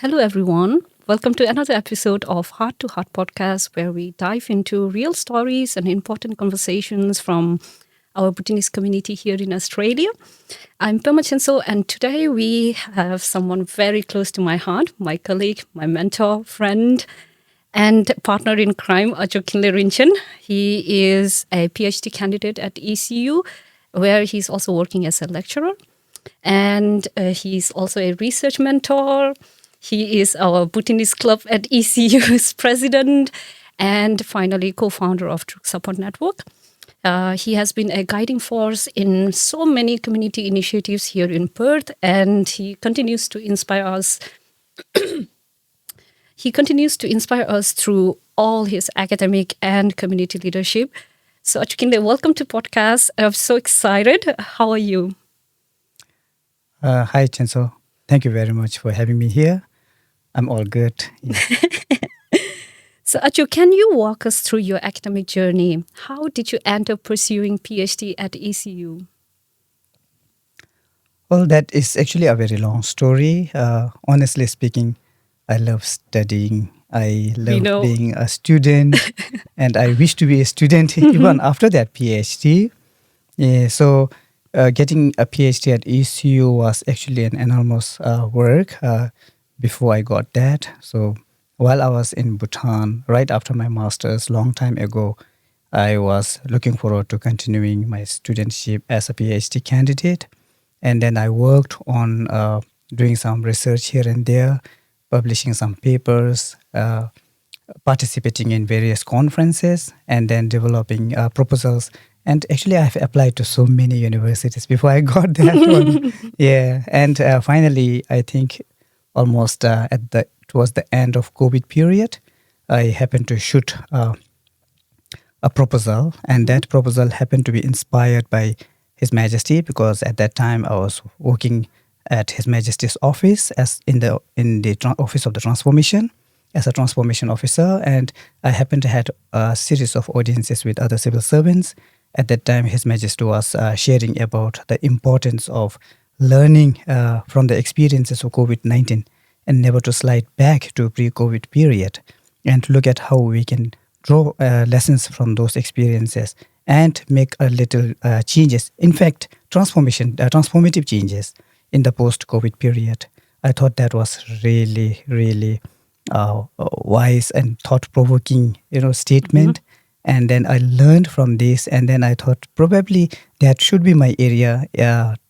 Hello, everyone. Welcome to another episode of Heart to Heart podcast, where we dive into real stories and important conversations from our Bhutanese community here in Australia. I'm Pema Chenso, and today we have someone very close to my heart, my colleague, my mentor, friend, and partner in crime, Kinley Rinchen. He is a PhD candidate at ECU, where he's also working as a lecturer. And he's also a research mentor. He is our Bhutanese club at ECU's president, and finally co-founder of Druk Support Network. He has been a guiding force in so many community initiatives here in Perth, and he continues to inspire us. He continues to inspire us through all his academic and community leadership. So, Achukinde, welcome to podcast. I'm so excited. How are you? Hi, Chenso. Thank you very much for having me here. I'm all good. Yeah. So, Achu, can you walk us through your academic journey? How did you end up pursuing PhD at ECU? Well, that is actually a very long story. Honestly speaking, I love studying. I love being a student, and I wish to be a student even after that PhD. Yeah, so getting a PhD at ECU was actually an enormous work before I got that. So while I was in Bhutan, right after my master's, long time ago, I was looking forward to continuing my studentship as a PhD candidate. And then I worked on doing some research here and there, publishing some papers, participating in various conferences, and then developing proposals. And actually, I've applied to so many universities before I got that one. Yeah, and finally, I think almost towards the end of COVID period, I happened to shoot a proposal, and that proposal happened to be inspired by His Majesty, because at that time I was working at His Majesty's office as in the office of the transformation as a transformation officer, and I happened to have a series of audiences with other civil servants. At that time, His Majesty was sharing about the importance of learning from the experiences of COVID-19 and never to slide back to pre-COVID period, and look at how we can draw lessons from those experiences and make a little changes. In fact, transformative changes in the post-COVID period. I thought that was really, really wise and thought-provoking, statement. And then I learned from this, and then I thought probably that should be my area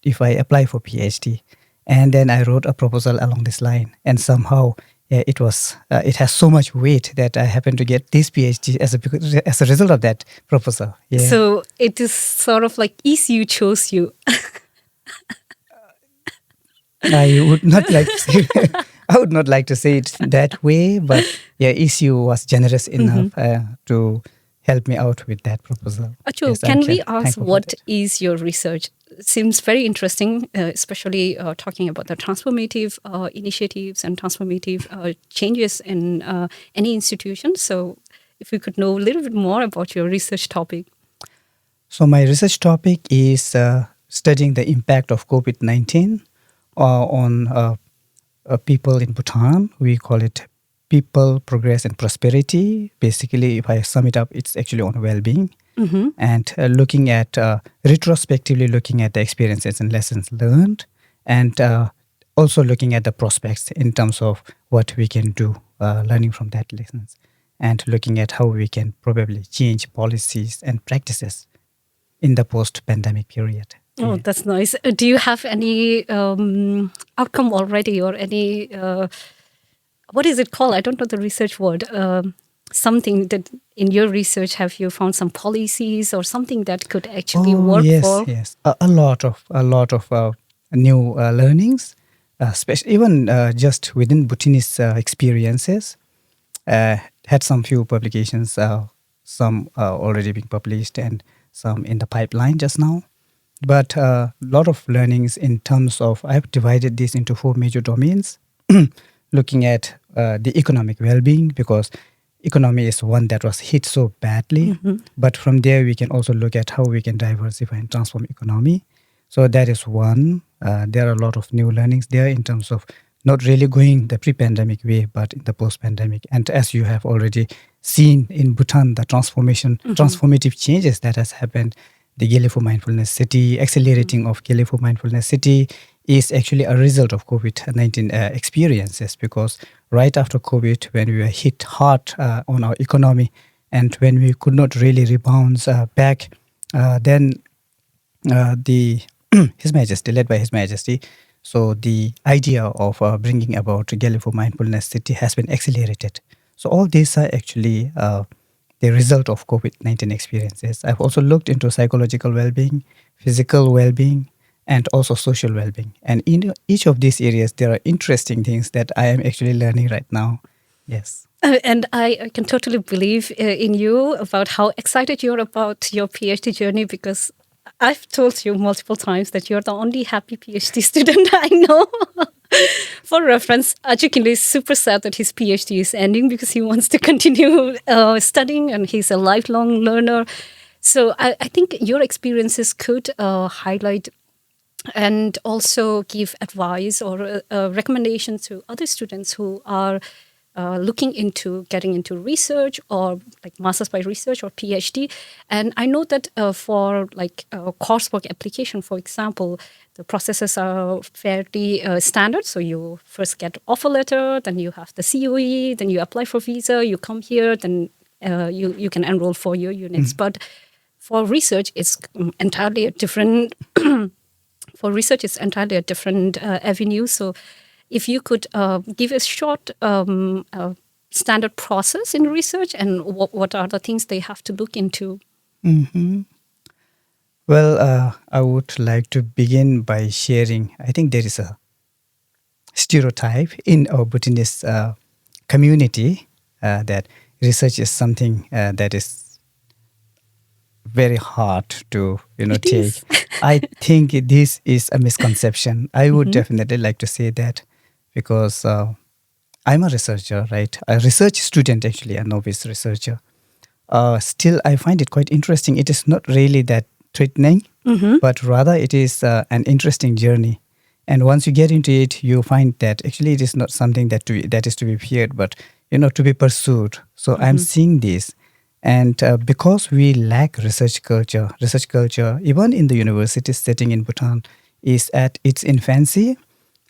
if I apply for PhD. And then I wrote a proposal along this line, and somehow it has so much weight that I happened to get this PhD as a result of that proposal. Yeah. So it is sort of like ECU chose you. I would not like to say I would not like to say it that way, but yeah, ECU was generous enough to help me out with that proposal. Achu, yes, can we ask what is your research? It seems very interesting, especially talking about the transformative initiatives and transformative changes in any institution. So if we could know a little bit more about your research topic. So my research topic is studying the impact of COVID-19 on people in Bhutan. We call it people, progress, and prosperity. Basically, if I sum it up, it's actually on well-being. And looking at, retrospectively looking at the experiences and lessons learned, and also looking at the prospects in terms of what we can do, learning from that lessons, and looking at how we can probably change policies and practices in the post-pandemic period. Oh, that's nice. Do you have any outcome already, or any... what is it called? I don't know the research word. Something that in your research, have you found some policies or something that could actually work for? Yes. A lot of new learnings, especially even just within Bhutanese experiences. Had some few publications, some already being published and some in the pipeline just now. But a lot of learnings in terms of, I've divided this into 4 major domains. Looking at the economic well-being, because economy is one that was hit so badly. But from there, we can also look at how we can diversify and transform economy. So that is one. There are a lot of new learnings there in terms of not really going the pre-pandemic way, but in the post-pandemic. And as you have already seen in Bhutan, the transformative changes that has happened, the Gelefo Mindfulness City, accelerating of Gelefo Mindfulness City is actually a result of COVID-19 experiences, because right after COVID, when we were hit hard on our economy and when we could not really rebound back, then the His Majesty, led by His Majesty, so the idea of bringing about Gelefo Mindfulness City has been accelerated. So all these are actually the result of COVID-19 experiences. I've also looked into psychological well-being, physical well-being, and also social well-being. And in each of these areas, there are interesting things that I am actually learning right now. Yes. And I can totally believe in you about how excited you're about your PhD journey, because I've told you multiple times that you're the only happy PhD student I know. For reference, Kinley is super sad that his PhD is ending because he wants to continue studying, and he's a lifelong learner. So I think your experiences could highlight and also give advice or recommendations to other students who are looking into getting into research, or like master's by research or PhD. And I know that for like coursework application, for example, the processes are fairly standard. So you first get offer letter, then you have the COE, then you apply for visa, you come here, then you can enroll for your units. But for research, it's entirely a different. For research, it's entirely a different avenue. So if you could give a short standard process in research, and what are the things they have to look into? Mm-hmm. Well, I would like to begin by sharing, I think there is a stereotype in our Bhutanese community that research is something that is very hard to take. I think this is a misconception. I would definitely like to say that, because I'm a researcher, right? A research student, actually, a novice researcher. Still, I find it quite interesting. It is not really that threatening, but rather it is an interesting journey. And once you get into it, you find that actually it is not something that is to be feared, but to be pursued. So I'm seeing this. And because we lack research culture, even in the university setting in Bhutan, is at its infancy.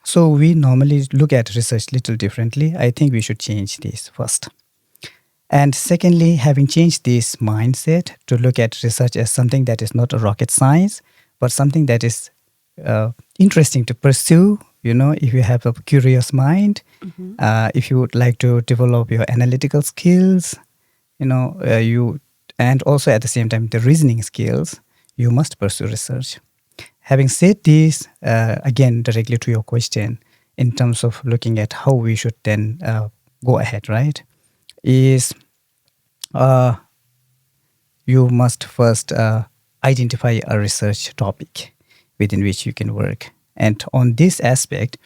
So we normally look at research little differently. I think we should change this first. And secondly, having changed this mindset to look at research as something that is not a rocket science, but something that is interesting to pursue. If you have a curious mind, if you would like to develop your analytical skills, and also at the same time the reasoning skills, you must pursue research. Having said this, again, directly to your question, in terms of looking at how we should then go ahead, right, is you must first identify a research topic within which you can work. And on this aspect,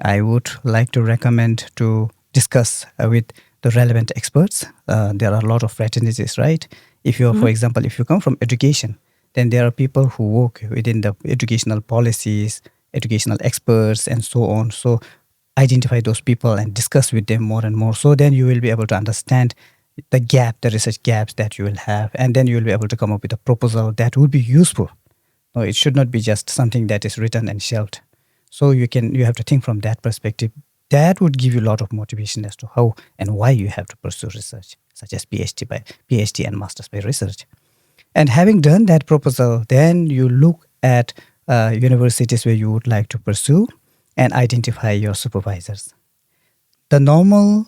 I would like to recommend to discuss with the relevant experts. There are a lot of fraternities, right? If you, for example, if you come from education, then there are people who work within the educational policies, educational experts, and so on. So identify those people and discuss with them more and more. So then you will be able to understand the research gaps that you will have, and then you will be able to come up with a proposal that would be useful. No, it should not be just something that is written and shelved. So you have to think from that perspective. That would give you a lot of motivation as to how and why you have to pursue research, such as PhD and Masters by research. And having done that proposal, then you look at universities where you would like to pursue and identify your supervisors. The normal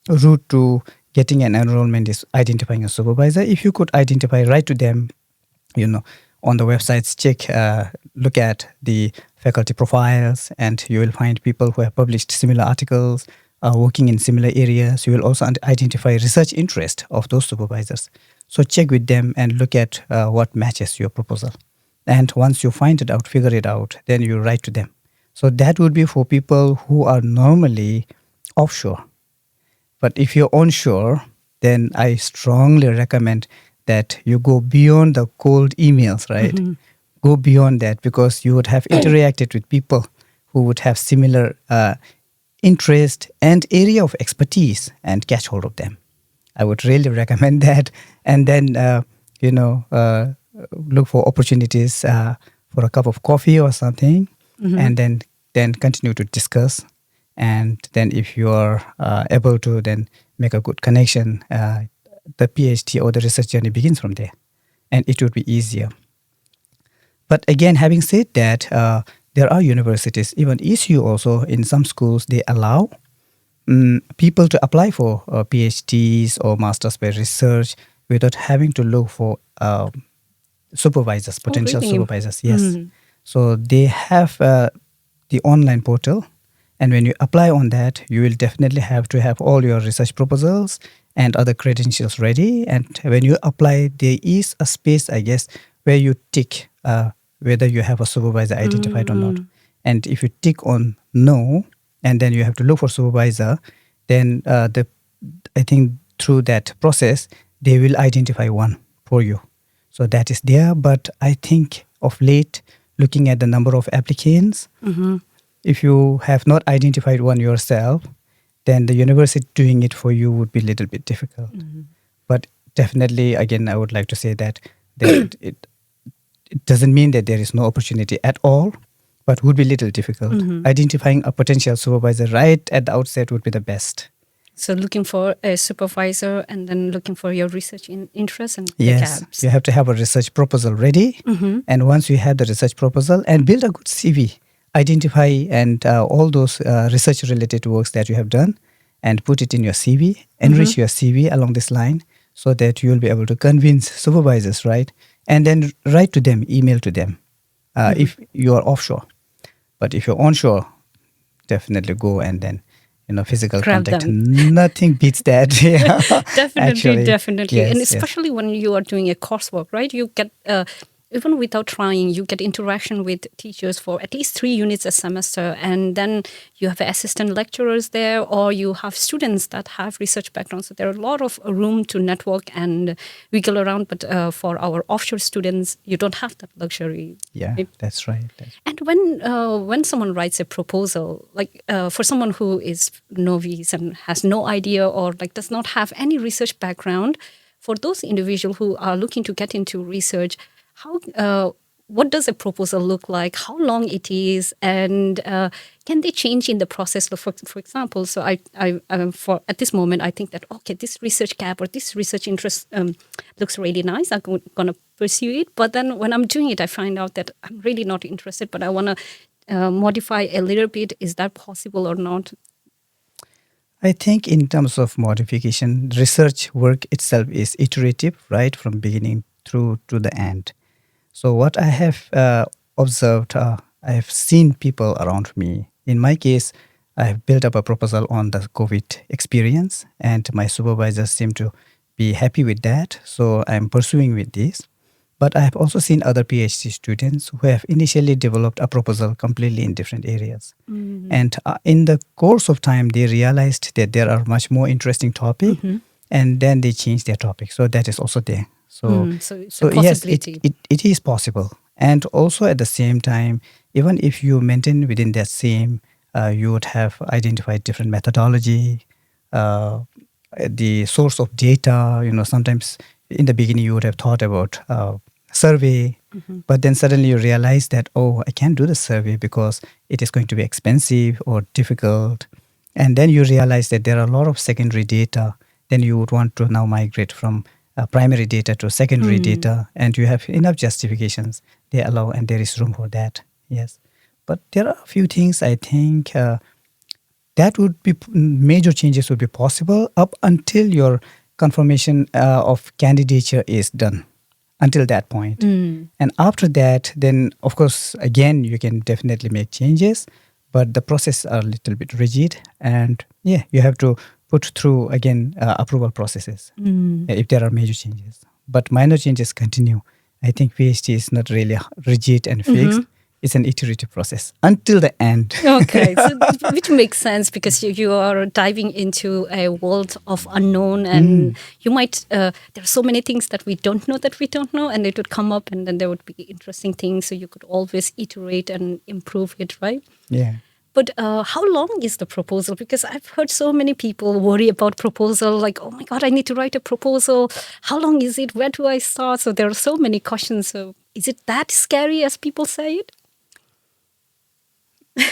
route to getting an enrollment is identifying a supervisor. If you could identify, write to them, on the websites, look at the faculty profiles, and you will find people who have published similar articles, working in similar areas. You will also identify research interest of those supervisors. So check with them and look at what matches your proposal. And once you figure it out, then you write to them. So that would be for people who are normally offshore. But if you're onshore, then I strongly recommend that you go beyond the cold emails, right? Go beyond that, because you would have interacted with people who would have similar interest and area of expertise and catch hold of them. I would really recommend that. And then, look for opportunities for a cup of coffee or something, and then continue to discuss. And then if you are able to then make a good connection, the PhD or the research journey begins from there. And it would be easier. But again, having said that, there are universities, even ECU also, in some schools, they allow people to apply for PhDs or masters by research without having to look for supervisors, potential supervisors. Yes. So they have the online portal. And when you apply on that, you will definitely have to have all your research proposals and other credentials ready. And when you apply, there is a space, I guess, where you tick whether you have a supervisor identified or not. And if you tick on no, and then you have to look for supervisor, then I think through that process, they will identify one for you. So that is there. But I think of late, looking at the number of applicants, if you have not identified one yourself, then the university doing it for you would be a little bit difficult. But definitely, again, I would like to say that it doesn't mean that there is no opportunity at all, but would be a little difficult. Identifying a potential supervisor right at the outset would be the best. So looking for a supervisor and then looking for your research interest and yes, the gaps. You have to have a research proposal ready. And once you have the research proposal and build a good CV, identify and all those research-related works that you have done and put it in your CV, enrich your CV along this line so that you will be able to convince supervisors, right? And then write to them, email to them if you are offshore. But if you're onshore, definitely go and then, physical Grab contact. them. Nothing beats that. Yeah. Definitely. Yes, And especially when you are doing a coursework, right? You get, even without trying, you get interaction with teachers for at least 3 units a semester. And then you have assistant lecturers there, or you have students that have research backgrounds. So there are a lot of room to network and wiggle around. But for our offshore students, you don't have that luxury. Yeah, that's right. And when someone writes a proposal, like for someone who is novice and has no idea or like does not have any research background, for those individuals who are looking to get into research, what does a proposal look like? How long it is, and can they change in the process? For example, so I for at this moment I think that okay, this research gap or this research interest looks really nice. I'm gonna pursue it, but then when I'm doing it, I find out that I'm really not interested. But I wanna modify a little bit. Is that possible or not? I think in terms of modification, research work itself is iterative, right, from beginning through to the end. So what I have observed, I have seen people around me. In my case, I have built up a proposal on the COVID experience, and my supervisors seem to be happy with that. So I'm pursuing with this. But I have also seen other PhD students who have initially developed a proposal completely in different areas. And in the course of time, they realized that there are much more interesting topics, and then they changed their topic. So that is also there. So yes, it is possible. And also at the same time, even if you maintain within that same, you would have identified different methodology, the source of data. Sometimes in the beginning you would have thought about survey, but then suddenly you realize that, oh, I can't do the survey because it is going to be expensive or difficult. And then you realize that there are a lot of secondary data. Then you would want to now migrate from primary data to secondary data, and you have enough justifications they allow, and there is room for that. Yes, but there are a few things I think that would be major changes would be possible up until your confirmation of candidature is done. Until that point, and after that, then of course again you can definitely make changes, but the process are a little bit rigid, and yeah, you have to put through again approval processes if there are major changes. But minor changes continue. I think PhD is not really rigid and fixed. It's an iterative process until the end. Okay, so which makes sense because you are diving into a world of unknown, and you might there are so many things that we don't know, and it would come up, and then there would be interesting things. So you could always iterate and improve it, right? Yeah. But how long is the proposal? Because I've heard so many people worry about proposal, like, oh my God, I need to write a proposal. How long is it? Where do I start? So there are so many questions. So is it that scary as people say it?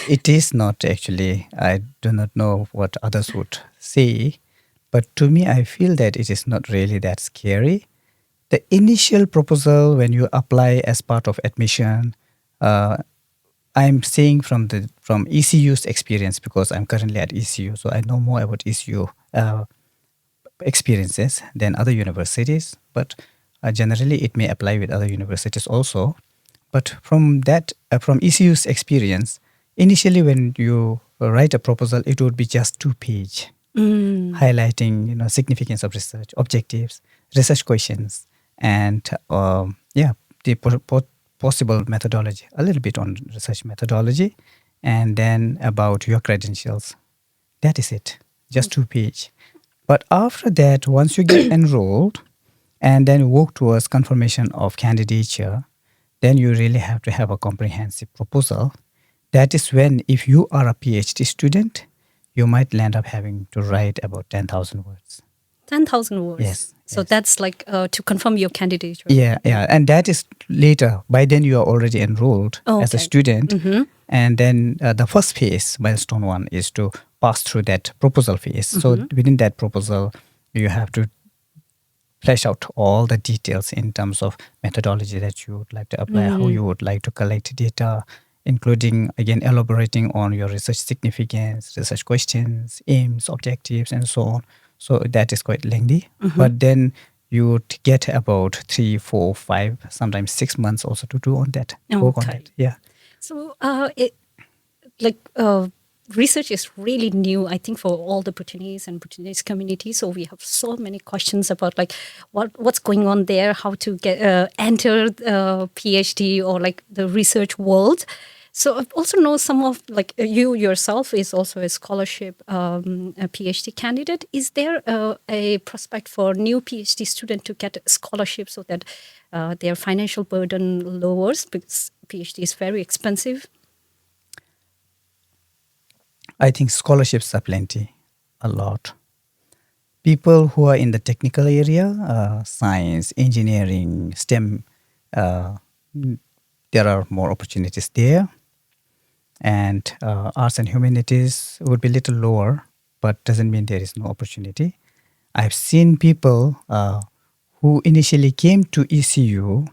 It is not actually. I do not know what others would say. But to me, I feel that it is not really that scary. The initial proposal, when you apply as part of admission, I'm saying from ECU's experience, because I'm currently at ECU, so I know more about ECU experiences than other universities. But generally, it may apply with other universities also. But from ECU's experience, initially when you write a proposal, it would be just 2 page, highlighting significance of research, objectives, research questions, and the possible methodology, a little bit on research methodology, and then about your credentials. That is it, just 2 page. But after that, once you get enrolled and then work towards confirmation of candidature, then you really have to have a comprehensive proposal. That is when, if you are a PhD student, you might land up having to write about 10,000 words. 10,000 words? Yes. So that's like to confirm your candidature. Yeah. And that is later. By then, you are already enrolled as a student. Mm-hmm. And then the first phase, milestone 1, is to pass through that proposal phase. Mm-hmm. So within that proposal, you have to flesh out all the details in terms of methodology that you would like to apply, how you would like to collect data, including, again, elaborating on your research significance, research questions, aims, objectives, and so on. So that is quite lengthy. Mm-hmm. But then you would get about 3, 4, 5, sometimes 6 months also to do on that, work on that. Yeah. So research is really new, I think, for all the Bhutanese and Bhutanese community. So we have so many questions about like what's going on there, how to get enter PhD or like the research world. So I also know some of, like, you yourself is also a scholarship, a PhD candidate. Is there a prospect for new PhD student to get a scholarship so that their financial burden lowers, because PhD is very expensive? I think scholarships are plenty, a lot. People who are in the technical area, science, engineering, STEM, there are more opportunities there. And arts and humanities would be a little lower, but doesn't mean there is no opportunity. I've seen people who initially came to ECU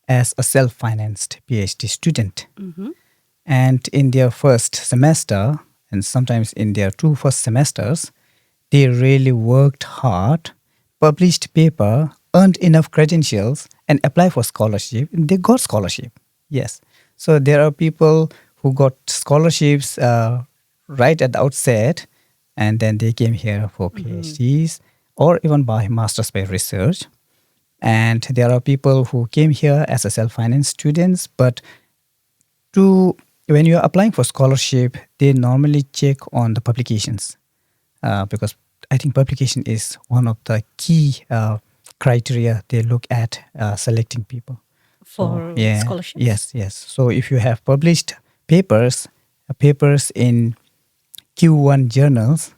as a self-financed PhD student. Mm-hmm. And in their first semester, and sometimes in their 2 first semesters, they really worked hard, published paper, earned enough credentials, and applied for scholarship. They got scholarship, yes. So there are people who got scholarships right at the outset, and then they came here for PhDs or even by masters by research. And there are people who came here as a self-financed students, but when you're applying for scholarship, they normally check on the publications because I think publication is one of the key criteria they look at selecting people. For scholarships? Yes. So if you have published papers in Q1 journals,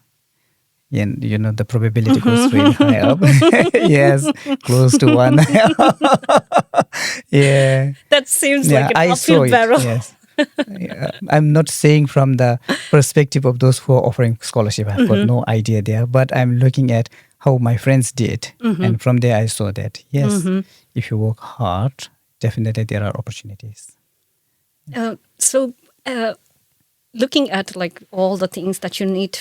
and the probability goes really high up. Yes, close to 1. Yeah. That seems like an uphill battle. Yes. I'm not saying from the perspective of those who are offering scholarship. I've got no idea there, but I'm looking at how my friends did. And from there I saw that, yes, if you work hard, definitely there are opportunities. So looking at like all the things that you need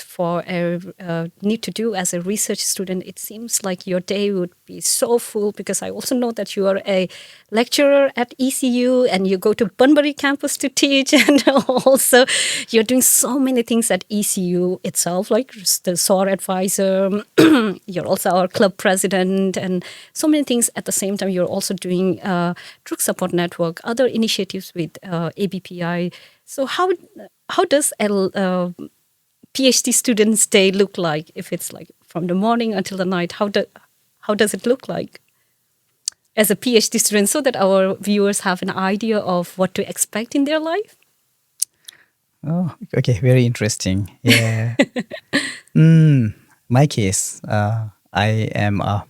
need to do as a research student, it seems like your day would be so full, because I also know that you are a lecturer at ECU and you go to Bunbury campus to teach, and also you're doing so many things at ECU itself, like the SOR advisor. You're also our club president, and so many things at the same time. You're also doing Druk Support Network, other initiatives with ABPI. So how does a PhD student's day look like? If it's like from the morning until the night, how does it look like as a PhD student, so that our viewers have an idea of what to expect in their life? Oh, okay, very interesting. Yeah. My case, I am a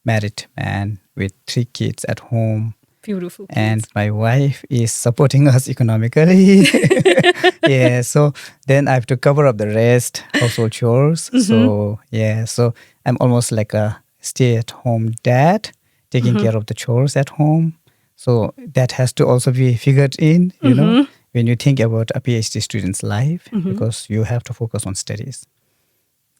married man with 3 kids at home, Beautiful and kids. my wife is supporting us economically. Yeah, so then I have to cover up the rest, household chores. So yeah, so I'm almost like a stay-at-home dad, taking care of the chores at home. So that has to also be figured in, when you think about a PhD student's life, because you have to focus on studies.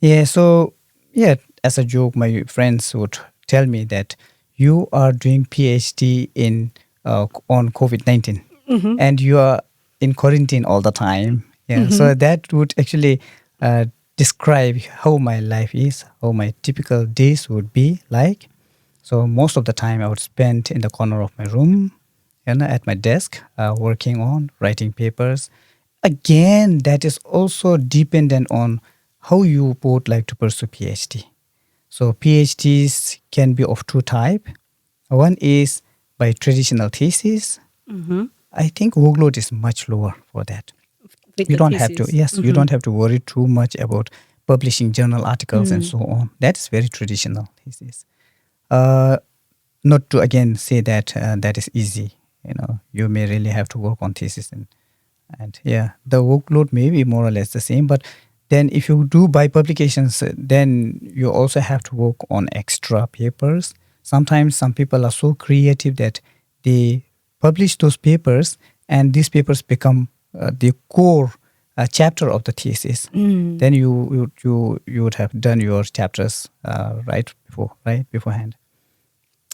Yeah, so yeah, as a joke, my friends would tell me that you are doing PhD in on COVID-19, and you are in quarantine all the time. Yeah, so that would actually describe how my life is, how my typical days would be like. So most of the time I would spend in the corner of my room, at my desk, working on writing papers. Again, that is also dependent on how you both like to pursue PhD. So PhDs can be of two type. One is by traditional thesis. I think workload is much lower for that. With You the don't have to, thesis. yes, you don't have to worry too much about publishing journal articles and so on. That's very traditional thesis. Uh, Not to again say that that is easy. You may really have to work on thesis, and yeah, the workload may be more or less the same. But then if you do by publications, then you also have to work on extra papers. Sometimes some people are so creative that they publish those papers, and these papers become the core chapter of the thesis. Then you would have done your chapters right beforehand.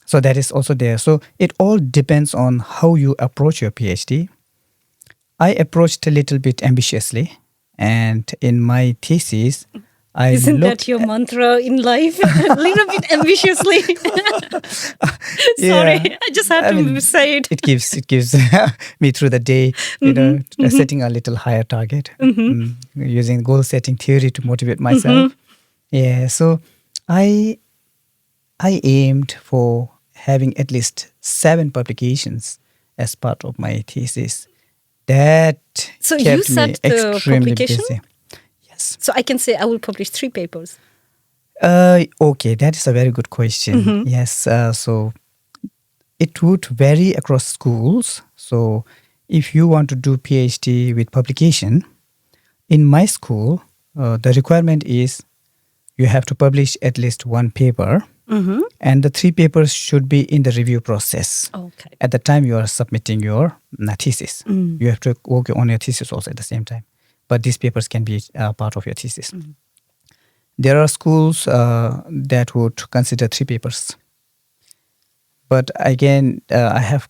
So that is also there. So it all depends on how you approach your PhD. I approached a little bit ambitiously, and in my thesis, I Isn't that looked your mantra in life? A little bit ambitiously. Sorry, yeah, I just had I to mean, say it. it gives me through the day, setting a little higher target, using goal setting theory to motivate myself. Yeah, so I I aimed for having at least 7 publications as part of my thesis. That So you kept me set the extremely publication? busy. Yes. So I can say I will publish 3 papers. Okay, that is a very good question. Yes, so it would vary across schools. So if you want to do PhD with publication, in my school, the requirement is you have to publish at least 1 paper, and the 3 papers should be in the review process. Okay. At the time you are submitting your thesis. You have to work on your thesis also at the same time. But these papers can be part of your thesis. There are schools that would consider 3 papers. But again, I have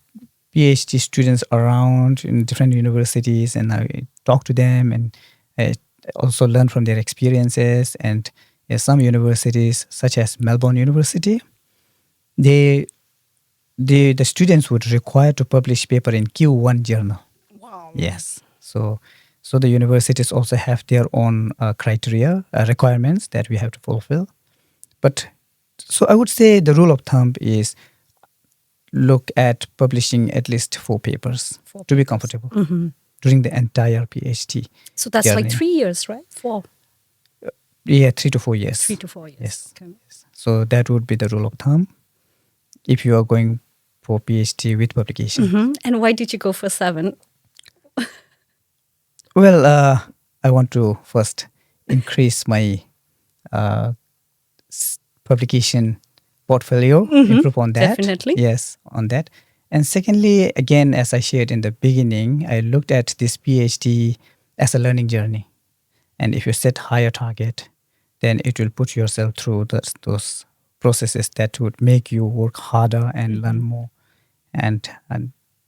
PhD students around in different universities, and I talk to them, and I also learn from their experiences. And some universities, such as Melbourne University, the students would require to publish paper in Q1 journal. Wow. Yes. So the universities also have their own criteria, requirements that we have to fulfill. But so I would say the rule of thumb is look at publishing at least 4 papers to be comfortable during the entire PhD. So that's journey. like 3 years, right? 4. Yeah, 3 to 4 years. 3 to 4 years. Yes. Okay. So that would be the rule of thumb if you are going for PhD with publication. And why did you go for 7? Well, I want to first increase my publication portfolio, improve on that. Definitely. Yes, on that. And secondly, again, as I shared in the beginning, I looked at this PhD as a learning journey. And if you set higher target, then it will put yourself through those processes that would make you work harder and learn more. And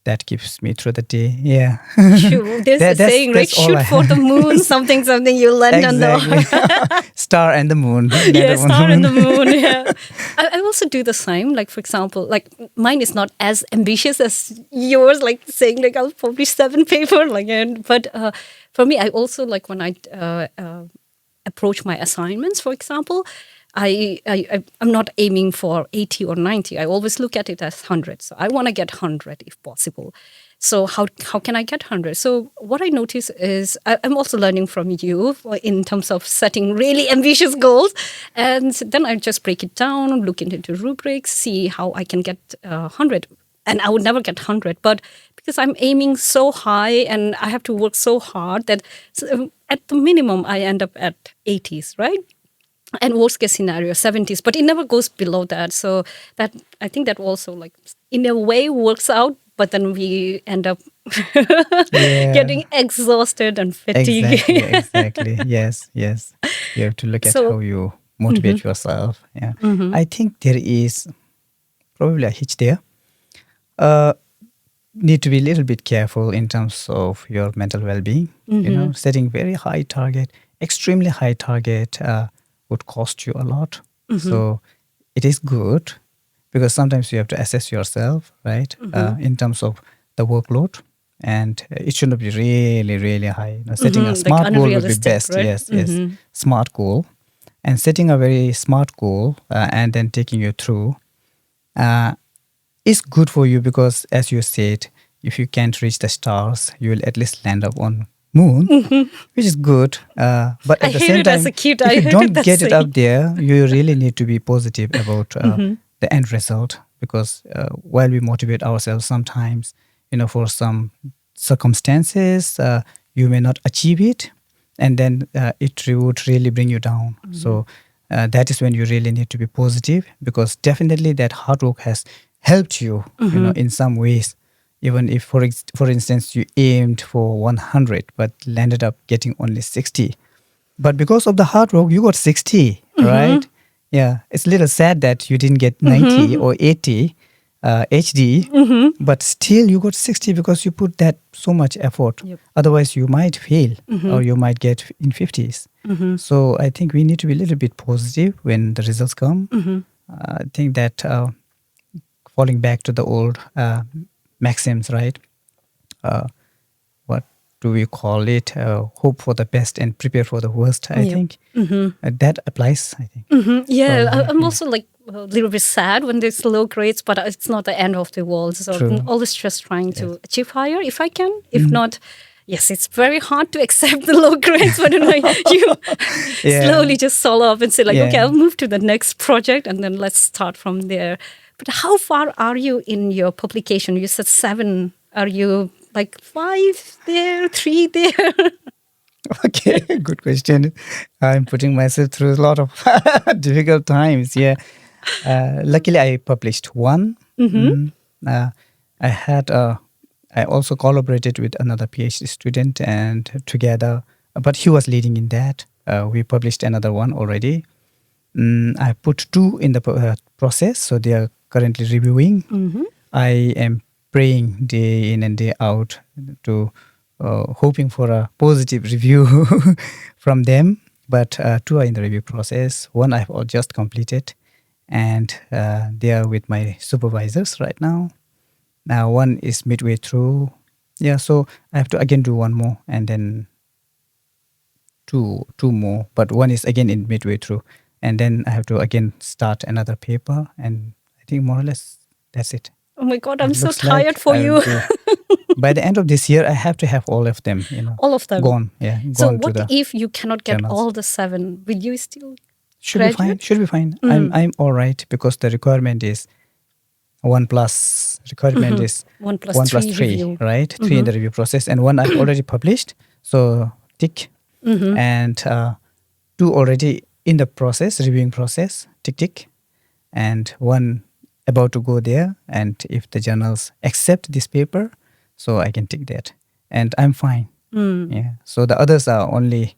that keeps me through the day. Yeah. Sure. There's a saying, right? Shoot for the moon, something you land on the... Star and the moon. Yeah, star and the moon. Yeah. I also do the same. Like, for example, like mine is not as ambitious as yours, like saying like I'll publish 7 paper. But for me, I also like when I approach my assignments, for example, I'm not aiming for 80 or 90. I always look at it as 100. So I want to get 100 if possible. So how can I get 100? So what I notice is I'm also learning from you in terms of setting really ambitious goals. And then I just break it down, look into rubrics, see how I can get 100. And I would never get 100, but because I'm aiming so high and I have to work so hard that at the minimum I end up at 80s, right? And worst case scenario 70s, but it never goes below that. So that I think that also like in a way works out, but then we end up Yeah. getting exhausted and fatigued. Exactly. Yes. You have to look at So how you motivate yourself. Yeah. I think there is probably a hitch there. Need to be a little bit careful in terms of your mental well-being. Setting very high target, extremely high target would cost you a lot. So it is good because sometimes you have to assess yourself, right? In terms of the workload, and it should not be really, really high. Setting a like smart goal would be unrealistic, best. right? Yes, smart goal, and setting a very smart goal and then taking you through. Is good for you because, as you said, if you can't reach the stars, you will at least land up on moon, which is good. But I at the hear same it as time, a kid. if I you heard don't that get it saying. up there, you really need to be positive about the end result. Because while we motivate ourselves, sometimes for some circumstances, you may not achieve it, and then it would really bring you down. So that is when you really need to be positive, because definitely that hard work has helped you, in some ways. Even if, for instance, you aimed for 100 but landed up getting only 60, but because of the hard work, you got 60, right? Yeah, it's a little sad that you didn't get 90 or 80 HD, but still you got 60 because you put that so much effort. Yep. Otherwise, you might fail or you might get in 50s. So I think we need to be a little bit positive when the results come. I think that falling back to the old maxims, right? What do we call it? Hope for the best and prepare for the worst. I think that applies. I think. Yeah, Probably, I'm also like a little bit sad when there's low grades, but it's not the end of the world. So True. I'm always just trying to achieve higher if I can. If not, yes, it's very hard to accept the low grades, but then like you slowly just solve up and say like, okay, I'll move to the next project and then let's start from there. But how far are you in your publication? You said 7. Are you like 5 there, 3 there? Okay, good question. I'm putting myself through a lot of difficult times. Yeah. Luckily, I published one. I had I also collaborated with another PhD student, and together, but he was leading in that. We published another one already. I put 2 in the process, so they are currently reviewing. I am praying day in and day out to hoping for a positive review from them. But 2 are in the review process. One I've just completed, and they are with my supervisors right now. Now one is midway through. Yeah, so I have to again do one more, and then two more. But one is again in midway through, and then I have to again start another paper. And I think more or less that's it. Oh my God, I'm It so looks tired like for I you. will do. By the end of this year, I have to have all of them. All of them. Gone. Yeah, So gone to what the if you cannot get journals. all the 7? Will you still Should be fine. graduate? Should be fine. I'm all right because the requirement is 1 plus. Requirement is 1 plus 1 3 plus 3, review. right? 3 in the review process, and 1 I've already published. So tick, and 2 already in the process, reviewing process. Tick tick, and 1 about to go there. And if the journals accept this paper, so I can tick that, and I'm fine. Yeah. So the others are only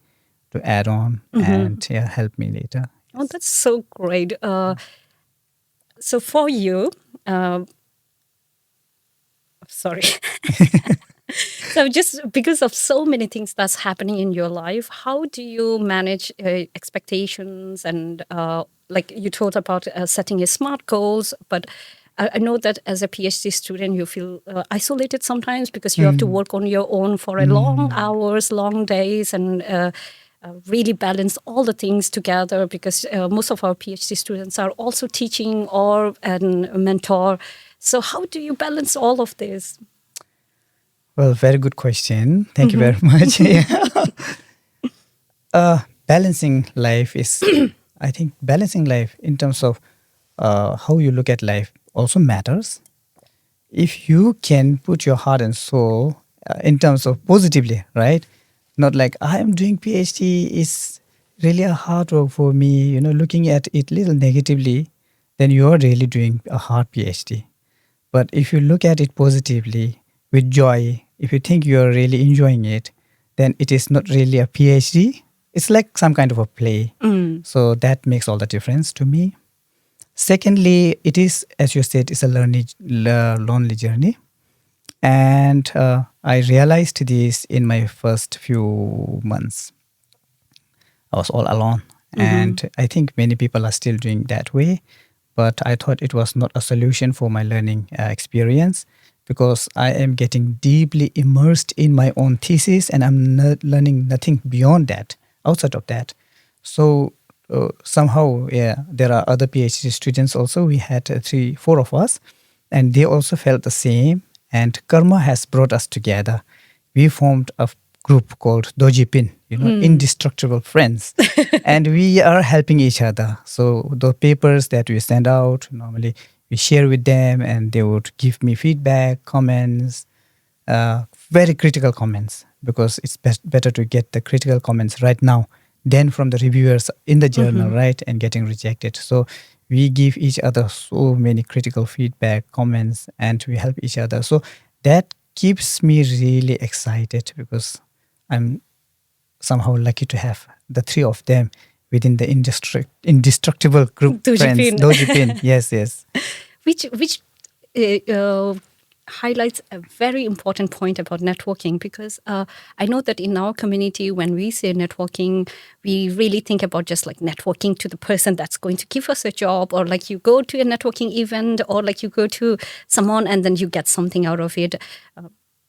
to add on and help me later. Oh, that's so great. So for you, sorry. So just because of so many things that's happening in your life, how do you manage expectations and like you told about setting your smart goals, but I know that as a PhD student, you feel isolated sometimes because you have to work on your own for a long hours, long days, and really balance all the things together because most of our PhD students are also teaching or a mentor. So how do you balance all of this? Well, very good question. Thank you very much. Balancing life is, I think, balancing life in terms of how you look at life also matters. If you can put your heart and soul in terms of positively, right? Not like I am doing PhD is really a hard work for me, looking at it little negatively, then you are really doing a hard PhD. But if you look at it positively, with joy, if you think you are really enjoying it, then it is not really a PhD. It's like some kind of a play. So that makes all the difference to me. Secondly, it is, as you said, it's a lonely journey. And I realized this in my first few months. I was all alone. And I think many people are still doing that way. But I thought it was not a solution for my learning experience because I am getting deeply immersed in my own thesis and I'm not learning nothing beyond that, outside of that. So somehow, there are other PhD students also. We had 3-4 of us and they also felt the same. And karma has brought us together. We formed a group called Dojipin, indestructible friends. And we are helping each other. So the papers that we send out, normally we share with them and they would give me feedback, comments, very critical comments, because it's better to get the critical comments right now than from the reviewers in the journal, right, and getting rejected. So we give each other so many critical feedback, comments, and we help each other. So that keeps me really excited because I'm somehow lucky to have the 3 of them within the indestructible group friends. Dojipin. Yes. Which highlights a very important point about networking, because I know that in our community, when we say networking, we really think about just like networking to the person that's going to give us a job, or like you go to a networking event, or like you go to someone and then you get something out of it.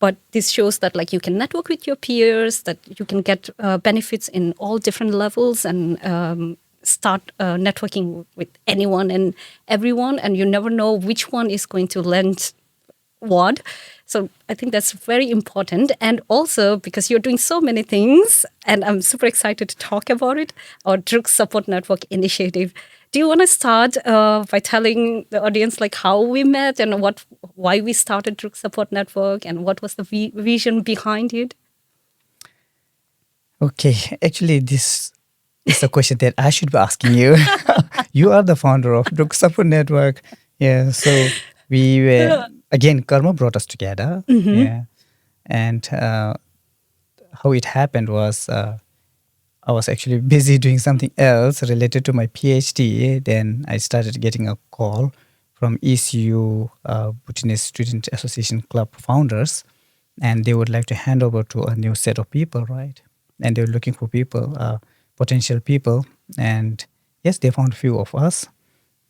But this shows that like you can network with your peers, that you can get benefits in all different levels, and start networking with anyone and everyone, and you never know which one is going to lend what. So I think that's very important. And also because you're doing so many things, and I'm super excited to talk about it, our Druk Support Network initiative. Do you want to start by telling the audience like how we met and why we started Druk Support Network and what was the vision behind it? Okay, actually this is a question that I should be asking you. You are the founder of Druk Support Network. Yeah, so we were, again, karma brought us together. Yeah, and how it happened was I was actually busy doing something else related to my PhD. Then I started getting a call from ECU, Bhutanese Student Association Club founders, and they would like to hand over to a new set of people, right? And they were looking for people, potential people. And yes, they found a few of us.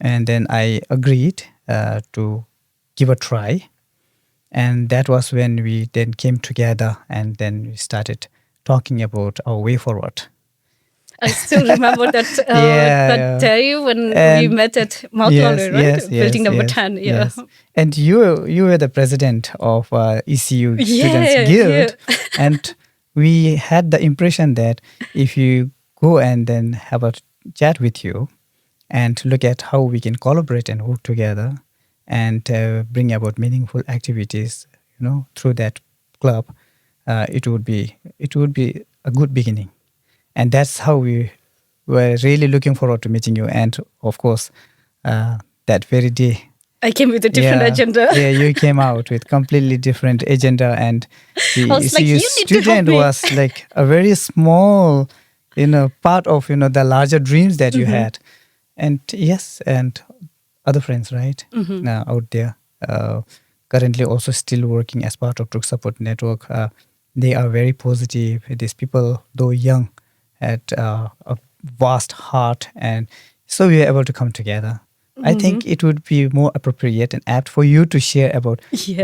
And then I agreed to give a try. And that was when we then came together and then we started talking about our way forward. I still remember that day when we met at Mount Lawler, right? Building number 10. Yeah. Yes. And you were the president of ECU Students Guild. Yeah. And we had the impression that if you go and then have a chat with you and look at how we can collaborate and work together and bring about meaningful activities, through that club, it would be a good beginning. And that's how we were really looking forward to meeting you. And of course, that very day, I came with a different agenda. Yeah, you came out with completely different agenda, and the ECU student was like a very small, part of the larger dreams that you had. And yes, and other friends, right, out there, currently also still working as part of Druk Support Network. They are very positive. These people, though young, had a vast heart, and so we were able to come together. I think it would be more appropriate and apt for you to share about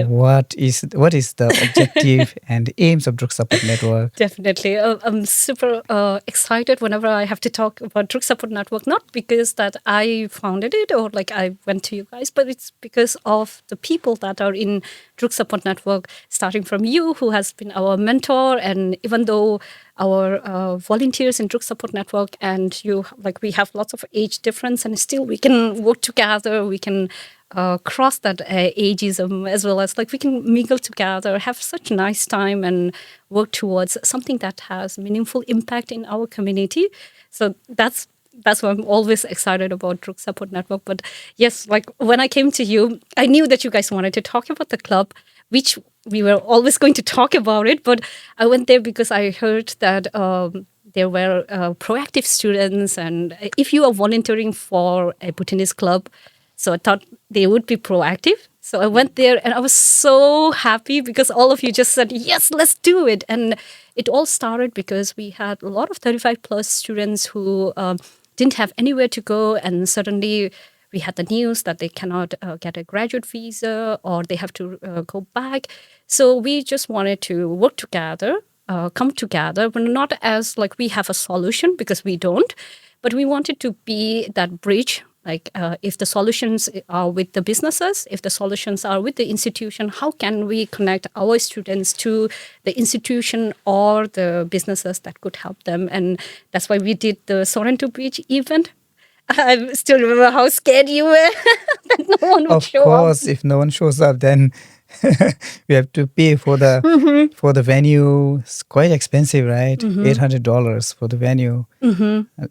what is the objective and aims of Druk Support Network. Definitely. I'm super excited whenever I have to talk about Druk Support Network, not because that I founded it or like I went to you guys, but it's because of the people that are in Druk Support Network, starting from you, who has been our mentor. And even though our volunteers in Druk Support Network and you, like we have lots of age difference and still we can work together, we can cross that ageism, as well as like we can mingle together, have such a nice time and work towards something that has meaningful impact in our community. So that's why I'm always excited about Druk Support Network. But yes, like when I came to you, I knew that you guys wanted to talk about the club, which we were always going to talk about it. But I went there because I heard that there were proactive students, and if you are volunteering for a Bhutanese club, so I thought they would be proactive. So I went there and I was so happy because all of you just said, yes, let's do it. And it all started because we had a lot of 35 plus students who didn't have anywhere to go. And suddenly we had the news that they cannot get a graduate visa or they have to go back. So we just wanted to work together, come together, but not as like we have a solution, because we don't. But we wanted to be that bridge. Like if the solutions are with the businesses, if the solutions are with the institution, how can we connect our students to the institution or the businesses that could help them? And that's why we did the Sorrento Beach event. I still remember how scared you were that no one would show up. Of course, if no one shows up, then we have to pay for the venue. It's quite expensive, right? $800 for the venue.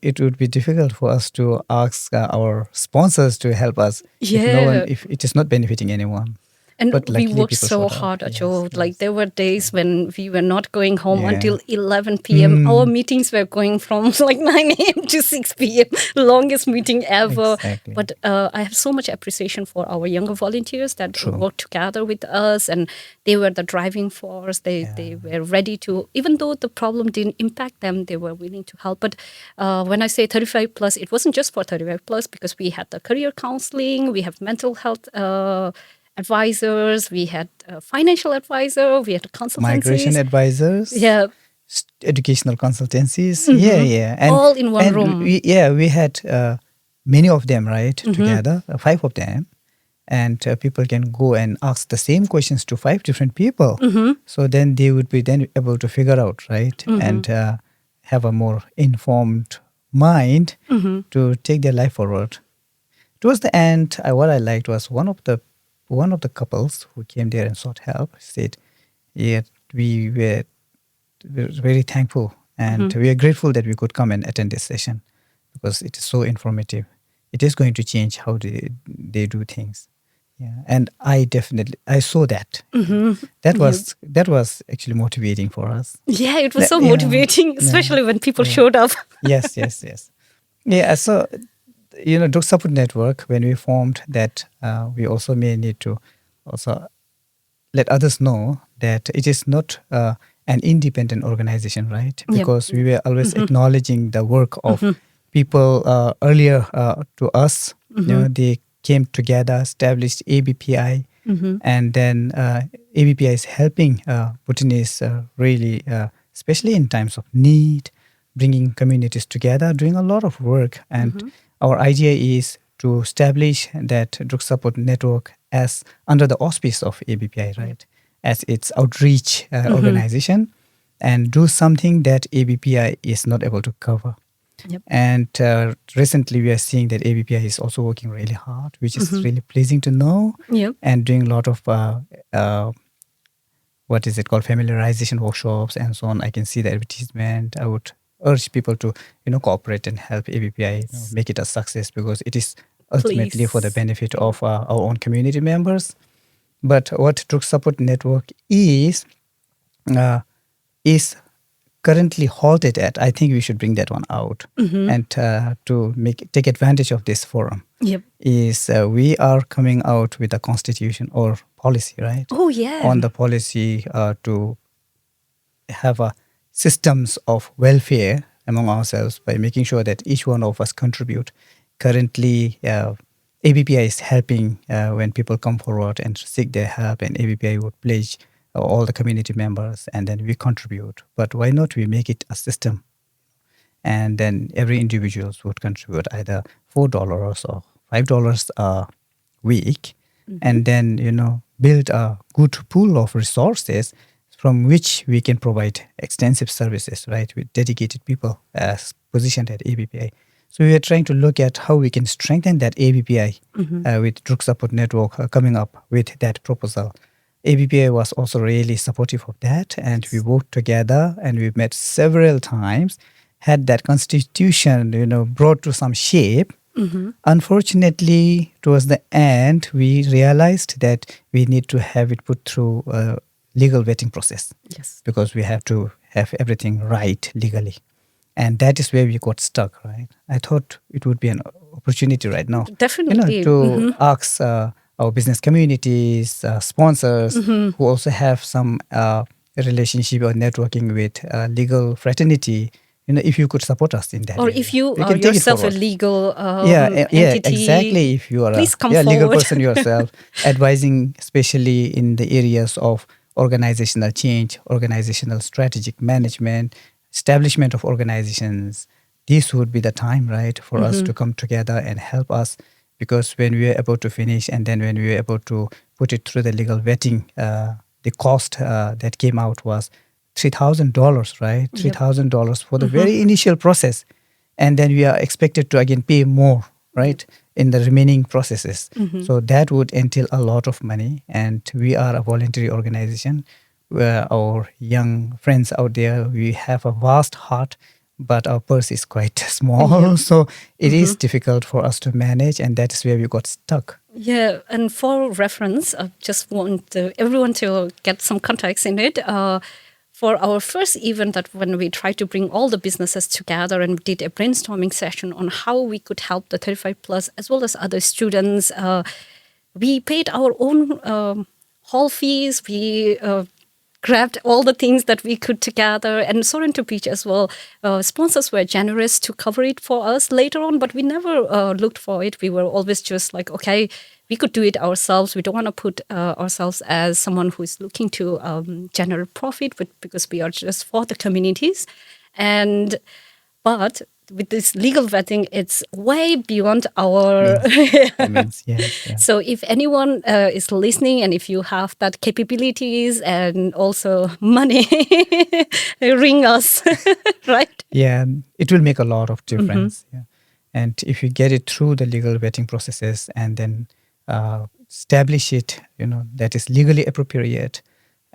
It would be difficult for us to ask our sponsors to help us if it is not benefiting anyone. And we worked so hard, Ajo. Like there were days when we were not going home until 11 p.m. Our meetings were going from like 9 a.m. to 6 p.m. Longest meeting ever. Exactly. But I have so much appreciation for our younger volunteers that worked together with us, and they were the driving force. They were ready to, even though the problem didn't impact them, they were willing to help. But when I say 35 plus, it wasn't just for 35 plus, because we had the career counseling, we have mental health advisors, we had a financial advisor, we had consultancies. Migration advisors. Yeah. Educational consultancies. And all in one room. We had many of them, right, together, 5 of them. And people can go and ask the same questions to 5 different people. So then they would be then able to figure out, right, and have a more informed mind to take their life forward. Towards the end, what I liked was one of the couples who came there and sought help said, we were very thankful and we are grateful that we could come and attend this session because it is so informative. It is going to change how they do things. Yeah, and I saw that. That was actually motivating for us. Yeah, it was so motivating, especially when people showed up. Yes. Yeah, so Druk Support Network, when we formed that, we also may need to also let others know that it is not an independent organization, right? Because we were always acknowledging the work of people earlier to us. They came together, established ABPI, and then ABPI is helping Bhutanese really, especially in times of need, bringing communities together, doing a lot of work. And our idea is to establish that Druk Support Network as under the auspice of ABPI, right, as its outreach organization, and do something that ABPI is not able to cover. And recently we are seeing that ABPI is also working really hard, which is really pleasing to know, and doing a lot of familiarization workshops and so on. I can see the advertisement. I would urge people to cooperate and help ABPI make it a success, because it is ultimately for the benefit of our own community members. But what Druk Support Network is currently halted at, I think we should bring that one out and to take advantage of this forum. Is we are coming out with a constitution or policy, right? Oh yeah. On the policy to have a systems of welfare among ourselves by making sure that each one of us contribute. Currently, ABPI is helping when people come forward and seek their help, and ABPI would pledge all the community members, and then we contribute. But why not we make it a system? And then every individual would contribute either $4 or $5 a week, and then build a good pool of resources from which we can provide extensive services, right, with dedicated people as positioned at ABPI. So we are trying to look at how we can strengthen that ABPI with Druk Support Network coming up with that proposal. ABPI was also really supportive of that, and we worked together, and we met several times, had that constitution, brought to some shape. Unfortunately, towards the end, we realized that we need to have it put through a legal vetting process. Yes. Because we have to have everything right legally. And that is where we got stuck, right? I thought it would be an opportunity right now. Definitely. To ask our business communities, sponsors who also have some relationship or networking with legal fraternity, if you could support us in that or area. if you We are can take it yourself a forward. legal Yeah, entity, exactly. If you are please come a legal forward. person yourself, advising especially in the areas of organizational change, organizational strategic management, establishment of organizations, this would be the time, right, for us to come together and help us. Because when we are about to finish, and then when we were able to put it through the legal vetting, the cost that came out was $3,000, right? $3,000 for the very initial process. And then we are expected to again pay more, right, in the remaining processes. So that would entail a lot of money. And we are a voluntary organization where our young friends out there, we have a vast heart, but our purse is quite small. So it is difficult for us to manage, and that is where we got stuck. Yeah, and for reference, I just want everyone to get some context in it. For our first event, that when we tried to bring all the businesses together and did a brainstorming session on how we could help the 35 plus as well as other students, we paid our own hall fees. We grabbed all the things that we could together, and Soren to Beach as well. Sponsors were generous to cover it for us later on, but we never looked for it. We were always just like, okay, we could do it ourselves. We don't want to put ourselves as someone who is looking to generate profit, but because we are just for the communities. But with this legal vetting, it's way beyond our... So if anyone is listening, and if you have that capabilities and also money, ring us, right? Yeah, it will make a lot of difference. Yeah. And if you get it through the legal vetting processes and then establish it, that is legally appropriate,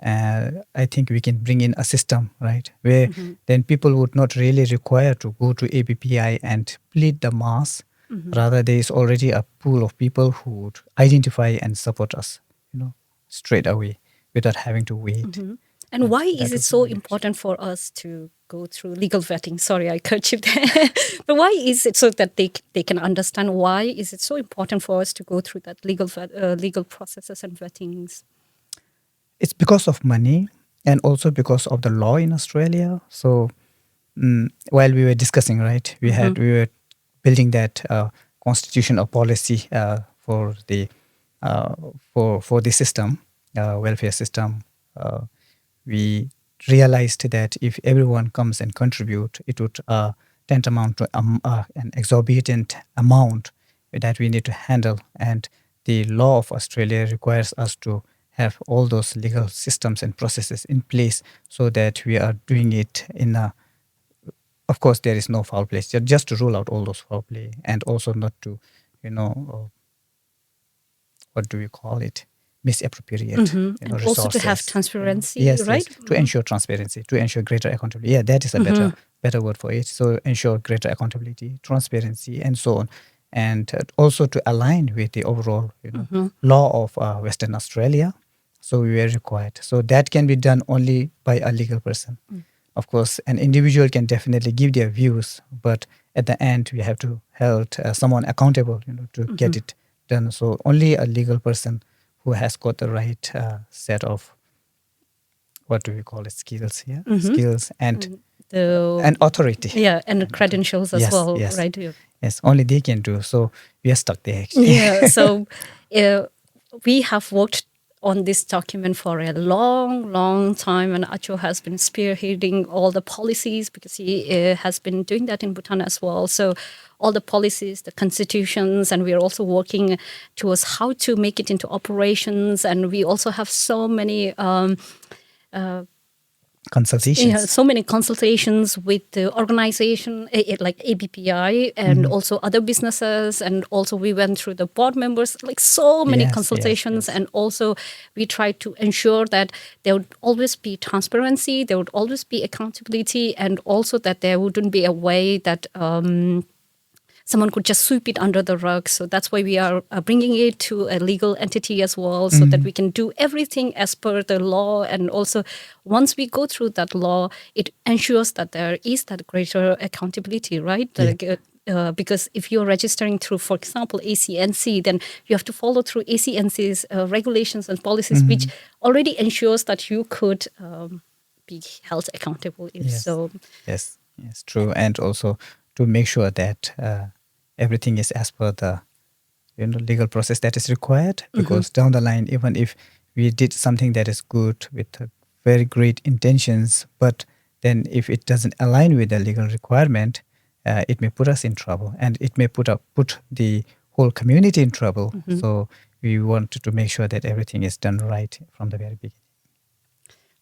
I think we can bring in a system, right, where then people would not really require to go to ABPI and plead the mass. Rather, there is already a pool of people who would identify and support us, straight away without having to wait. And why is it so important for us to go through legal vetting? Sorry, I cut you there. But why is it so that they can understand why is it so important for us to go through that legal processes and vettings? It's because of money and also because of the law in Australia. So while we were discussing, right, we were building that constitution or policy for the system, welfare system. We realized that if everyone comes and contribute, it would tantamount to an exorbitant amount that we need to handle. And the law of Australia requires us to have all those legal systems and processes in place so that we are doing it in a... Of course, there is no foul play, just to rule out all those foul play, and also not to, what do we call it? Misappropriate, and resources. Also to have transparency, yes, right? Yes, to ensure transparency, to ensure greater accountability. Yeah, that is a better word for it. So ensure greater accountability, transparency, and so on. And also to align with the overall, law of Western Australia. So we were required. So that can be done only by a legal person. Of course, an individual can definitely give their views, but at the end, we have to hold someone accountable, to get it done. So only a legal person who has got the right set of, what do we call it, skills here? Skills and authority. Yeah, and credentials as well, yes. right? Yes, only they can do. So we are stuck there actually. Yeah, so we have worked on this document for a long, long time, and Acho has been spearheading all the policies because he has been doing that in Bhutan as well. So all the policies, the constitutions, and we are also working towards how to make it into operations. And we also have so many Consultations. so many consultations with the organization like ABPI and also other businesses, and also we went through the board members, like so many consultations. And also we tried to ensure that there would always be transparency, there would always be accountability, and also that there wouldn't be a way that someone could just sweep it under the rug. So that's why we are bringing it to a legal entity as well, so that we can do everything as per the law. And also, once we go through that law, it ensures that there is that greater accountability, right? Because if you're registering through, for example, ACNC, then you have to follow through ACNC's regulations and policies, which already ensures that you could be held accountable. Yes, true. And also to make sure that everything is as per the legal process that is required, because down the line, even if we did something that is good with very great intentions, but then if it doesn't align with the legal requirement, it may put us in trouble, and it may put the whole community in trouble. So we want to make sure that everything is done right from the very beginning.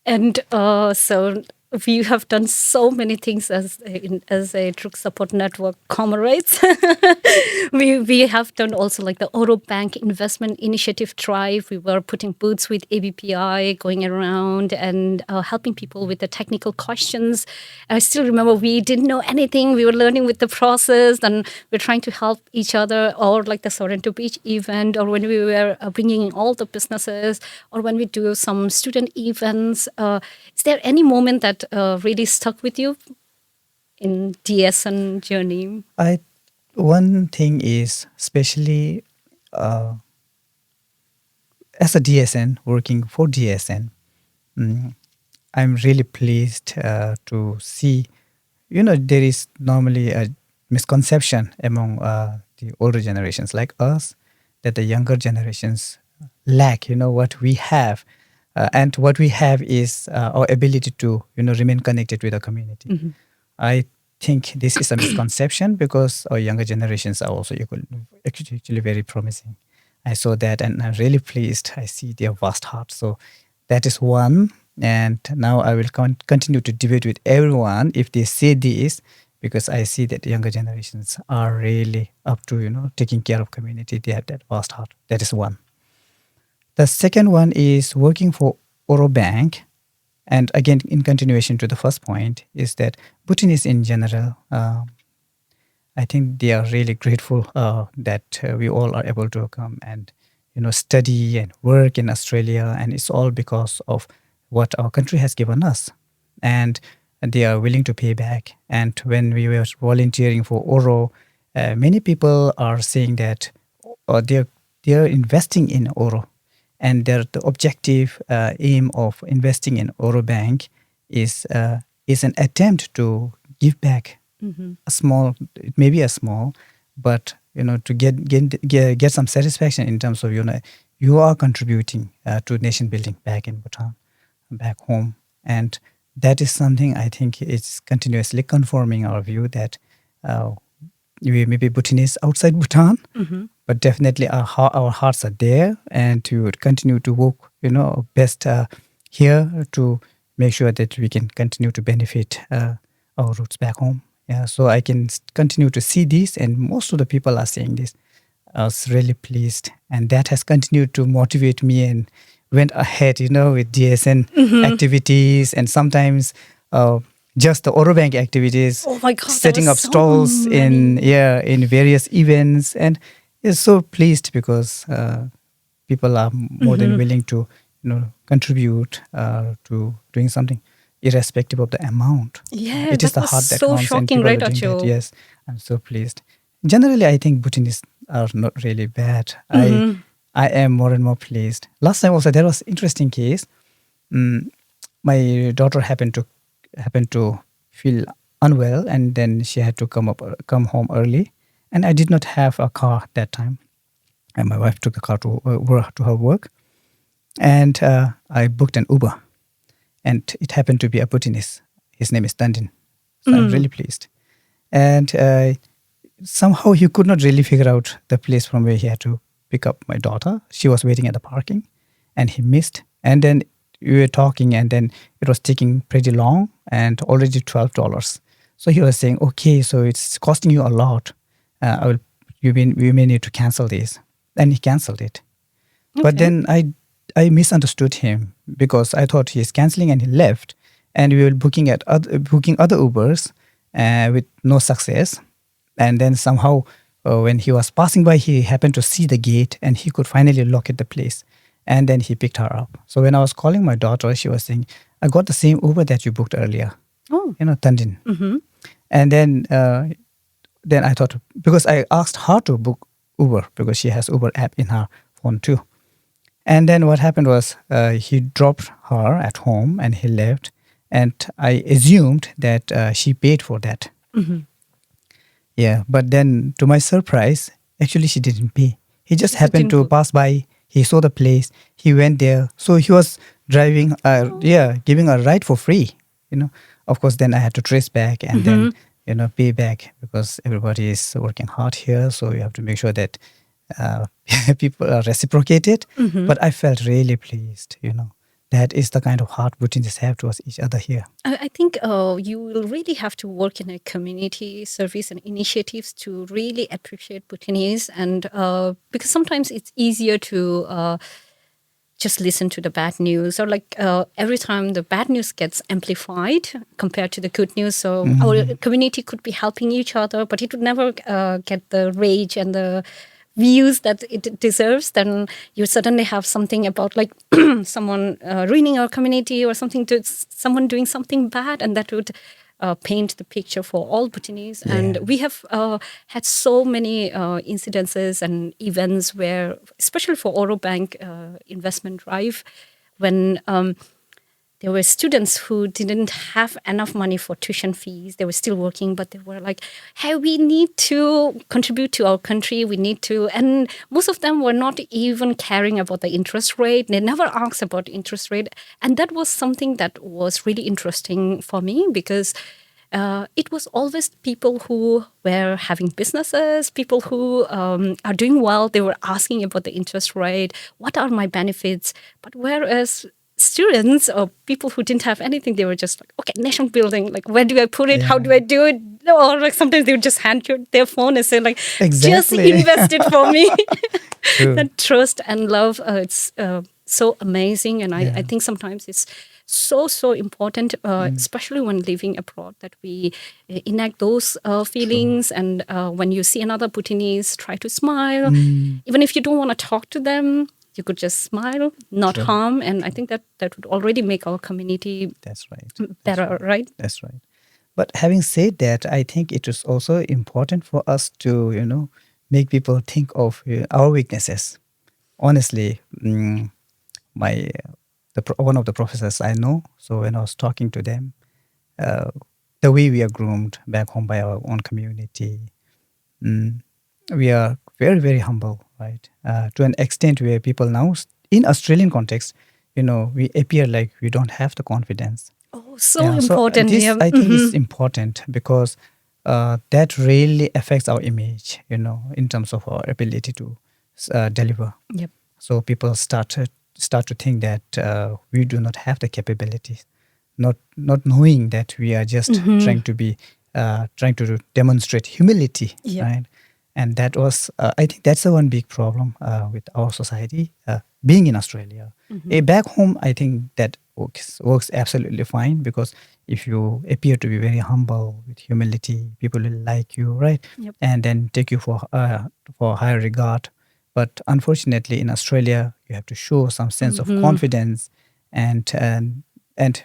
And so we have done so many things as a Druk Support Network comrades. we have done also like the Oro Bank Investment Initiative Drive. We were putting booths with ABPI, going around and helping people with the technical questions. I still remember we didn't know anything. We were learning with the process, and we're trying to help each other, or like the Sorrento Beach event, or when we were bringing in all the businesses, or when we do some student events. Is there any moment that really stuck with you in DSN journey? One thing is, especially as a DSN, working for DSN, I'm really pleased to see, there is normally a misconception among the older generations like us, that the younger generations lack, what we have. And what we have is our ability to, remain connected with the community. I think this is a misconception, because our younger generations are also actually very promising. I saw that, and I'm really pleased. I see their vast heart. So that is one. And now I will continue to debate with everyone if they say this, because I see that the younger generations are really up to, taking care of community. They have that vast heart. That is one. The second one is working for Oro Bank. And again, in continuation to the first point, is that Bhutanese in general, I think they are really grateful that we all are able to come and study and work in Australia. And it's all because of what our country has given us. And they are willing to pay back. And when we were volunteering for Oro, many people are saying that they're investing in Oro. And the objective aim of investing in Oro Bank is an attempt to give back a small, it may be a small, but to get some satisfaction in terms of you are contributing to nation building back in Bhutan, back home, and that is something I think is continuously confirming our view that we may be Bhutanese outside Bhutan. But definitely our hearts are there, and to continue to work, best here to make sure that we can continue to benefit our roots back home. Yeah, so I can continue to see this, and most of the people are saying this. I was really pleased, and that has continued to motivate me and went ahead, with DSN activities, and sometimes just the Oro Bank activities. Oh my God, setting up stalls in various events, and is so pleased because people are more than willing to contribute to doing something, irrespective of the amount. Yeah, it is the heart that counts, shocking, and people right, are doing Acho? that. Yes, I'm so pleased. Generally, I think Bhutanese are not really bad. I am more and more pleased. Last time also there was an interesting case. My daughter happened to feel unwell, and then she had to come home early. And I did not have a car that time. And my wife took the car to her work. And I booked an Uber. And it happened to be a Bhutanese. His name is Tandin. So I'm really pleased. And somehow he could not really figure out the place from where he had to pick up my daughter. She was waiting at the parking and he missed. And then we were talking and then it was taking pretty long and already $12. So he was saying, okay, so it's costing you a lot. We may need to cancel this. And he canceled it. Okay. But then I misunderstood him because I thought he's canceling and he left. And we were booking other Ubers with no success. And then somehow when he was passing by, he happened to see the gate and he could finally locate the place. And then he picked her up. So when I was calling my daughter, she was saying, I got the same Uber that you booked earlier. Oh. Tandin. Mm-hmm. And then I thought, because I asked her to book Uber because she has Uber app in her phone too. And then what happened was he dropped her at home and he left. And I assumed that she paid for that. Mm-hmm. Yeah, but then to my surprise, actually she didn't pay. He just happened to pass by. He saw the place. He went there. So he was driving, giving a ride for free. Of course, then I had to trace back and then, pay back because everybody is working hard here. So you have to make sure that people are reciprocated. Mm-hmm. But I felt really pleased, That is the kind of heart Bhutanese have towards each other here. I think you will really have to work in a community service and initiatives to really appreciate Bhutanese. And because sometimes it's easier to just listen to the bad news or every time the bad news gets amplified compared to the good news. So our community could be helping each other, but it would never get the rage and the views that it deserves. Then you suddenly have something about someone ruining our community or someone doing something bad, and that would paint the picture for all Bhutanese. Yeah. And we have had so many incidences and events where, especially for Oro Bank investment drive, when there were students who didn't have enough money for tuition fees. They were still working, but they were like, hey, we need to contribute to our country. We need to. And most of them were not even caring about the interest rate. They never asked about interest rate. And that was something that was really interesting for me because it was always people who were having businesses, people who are doing well. They were asking about the interest rate. What are my benefits? But whereas students or people who didn't have anything, they were just like, okay, nation building, where do I put it? Yeah. How do I do it? Or sometimes they would just hand you their phone and say just invest it for me. That trust and love, it's so amazing. And I think sometimes it's so important, especially when living abroad, that we enact those feelings. Sure. And when you see another Bhutanese, try to smile. Even if you don't want to talk to them, you could just smile, not harm. And I think that would already make our community better, right? That's right. But having said that, I think it is also important for us to, make people think of our weaknesses. Honestly, one of the professors I know, so when I was talking to them, the way we are groomed back home by our own community, we are very, very humble, right? To an extent where people now, in Australian context, we appear like we don't have the confidence. Oh, so important. So this, I think, is important because that really affects our image, in terms of our ability to deliver. Yep. So people start to think that we do not have the capabilities, not knowing that we are just trying to demonstrate humility, right? And that was, I think that's the one big problem with our society, being in Australia. Back home, I think that works absolutely fine because if you appear to be very humble with humility, people will like you, right? Yep. And then take you for higher regard. But unfortunately, in Australia, you have to show some sense of confidence and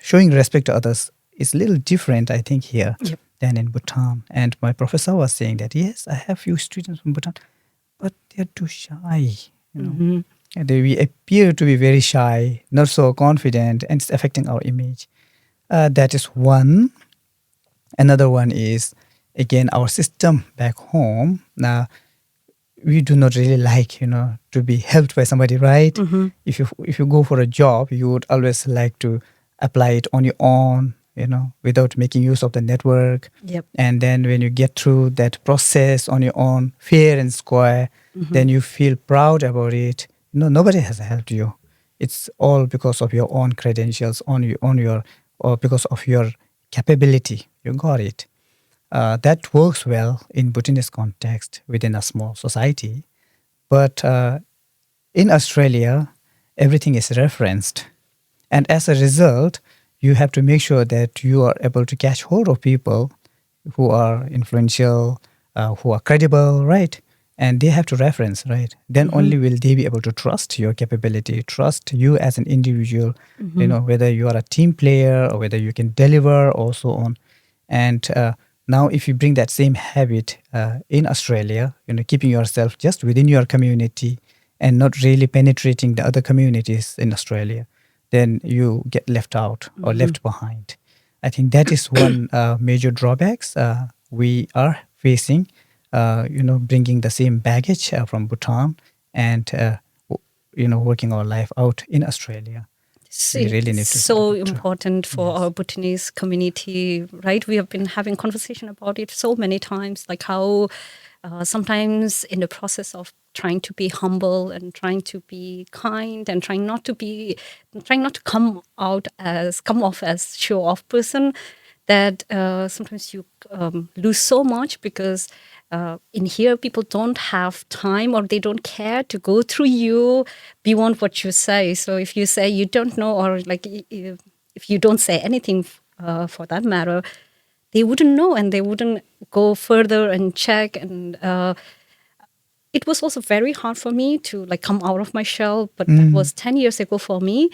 showing respect to others is a little different, I think, here. Yep. Than in Bhutan. And my professor was saying that, yes, I have few students from Bhutan, but they're too shy. And we appear to be very shy, not so confident, and it's affecting our image. That is one. Another one is, again, our system back home Now, we do not really like, to be helped by somebody, right? If you go for a job, you would always like to apply it on your own, without making use of the network. Yep. And then when you get through that process on your own, fair and square, then you feel proud about it. Nobody has helped you. It's all because of your own credentials, or because of your capability. You got it. That works well in Bhutanese context within a small society. But in Australia, everything is referenced. And as a result, you have to make sure that you are able to catch hold of people who are influential, who are credible, right? And they have to reference, right? Then only will they be able to trust your capability, trust you as an individual, whether you are a team player or whether you can deliver or so on. And now if you bring that same habit in Australia, keeping yourself just within your community and not really penetrating the other communities in Australia, then you get left out or left behind. I think that is one major drawbacks we are facing, bringing the same baggage from Bhutan and, working our life out in Australia. We really need to so important for our Bhutanese community, right? We have been having conversation about it so many times, like how sometimes in the process of trying to be humble and trying to be kind and trying not to come off as show off person, that sometimes you lose so much because in here people don't have time or they don't care to go through you beyond what you say. So if you say you don't know, or like if you don't say anything for that matter, they wouldn't know and they wouldn't go further and check. And it was also very hard for me to like come out of my shell, but that was 10 years ago for me.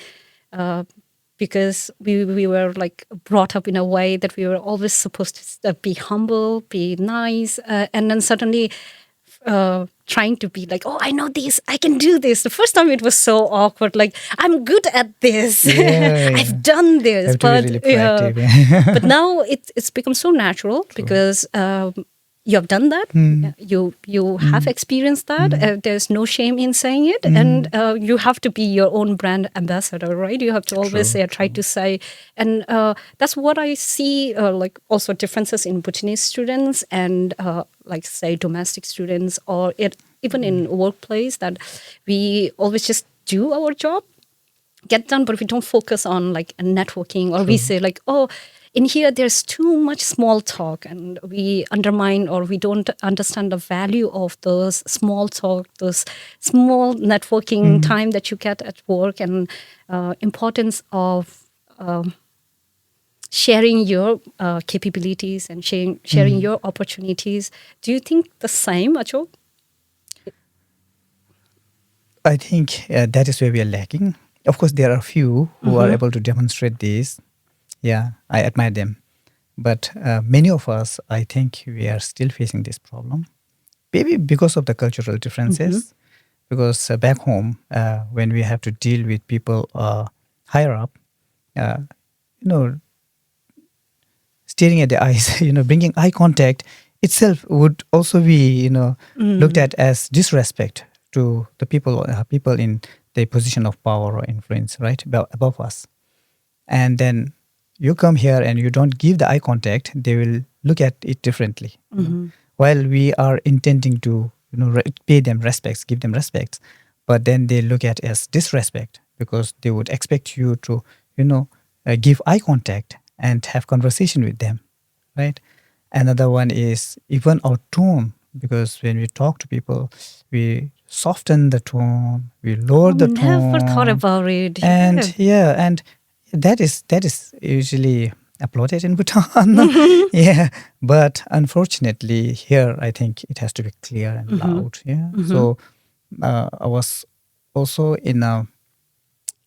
Because we were like brought up in a way that we were always supposed to be humble, be nice, and then suddenly trying to be like, oh, I know this, I can do this. The first time it was so awkward, like I'm good at this, I've done this, have to be really proactive. But now it's become so natural because you have done that, you have experienced that. There's no shame in saying it, and you have to be your own brand ambassador, right? You have to always try to say, and that's what I see. Like also differences in Bhutanese students and like say domestic students, or even in workplace, that we always just do our job, get done, but we don't focus on like networking, or we say like, oh, in here, there's too much small talk, and we undermine or we don't understand the value of those small talk, those small networking time that you get at work, and importance of sharing your capabilities and sharing your opportunities. Do you think the same, Acho? I think that is where we are lacking. Of course, there are a few who are able to demonstrate this. Yeah, I admire them. But many of us, I think we are still facing this problem. Maybe because of the cultural differences. Because back home, when we have to deal with people higher up, staring at the eyes, bringing eye contact itself would also be, looked at as disrespect to the people in the position of power or influence, right, above us. And then you come here and you don't give the eye contact, they will look at it differently. While we are intending to, pay them respects, give them respects, but then they look at as disrespect because they would expect you to, give eye contact and have conversation with them, right? Another one is even our tone, because when we talk to people, we soften the tone, we lower the tone. Never thought about it. And and that is usually applauded in Bhutan. Yeah, but unfortunately here I think it has to be clear and loud. Yeah. So I was also in a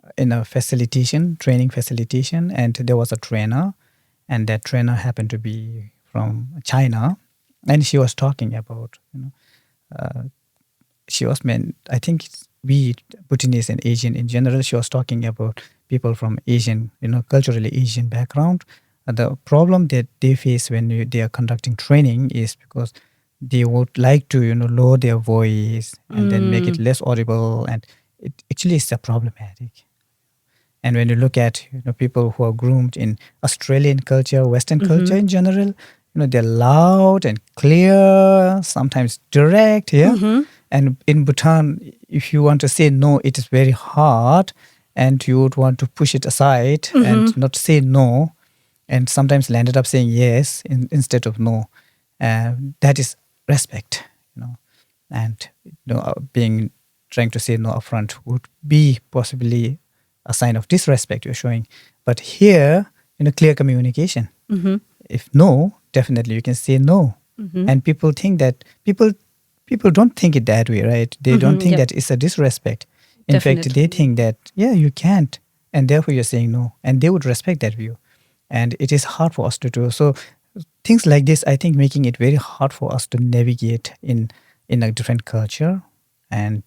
training facilitation, and there was a trainer, and that trainer happened to be from China, and she was talking about, she was meant, I think we Bhutanese and Asian in general, she was talking about people from Asian, culturally Asian background. The problem that they face when they are conducting training is because they would like to, lower their voice and then make it less audible, and it actually is a problematic. And when you look at people who are groomed in Australian culture, Western culture in general, they're loud and clear, sometimes direct, yeah. And in Bhutan, if you want to say no, it is very hard, and you would want to push it aside and not say no, and sometimes landed up saying yes instead of no. That is respect, and being trying to say no upfront would be possibly a sign of disrespect you're showing. But here, clear communication. If no, definitely you can say no. And people think that people don't think it that way, right? They don't think that it's a disrespect. In fact, they think that, yeah, you can't, and therefore you're saying no, and they would respect that view. And it is hard for us to do. So things like this, I think, making it very hard for us to navigate in a different culture. And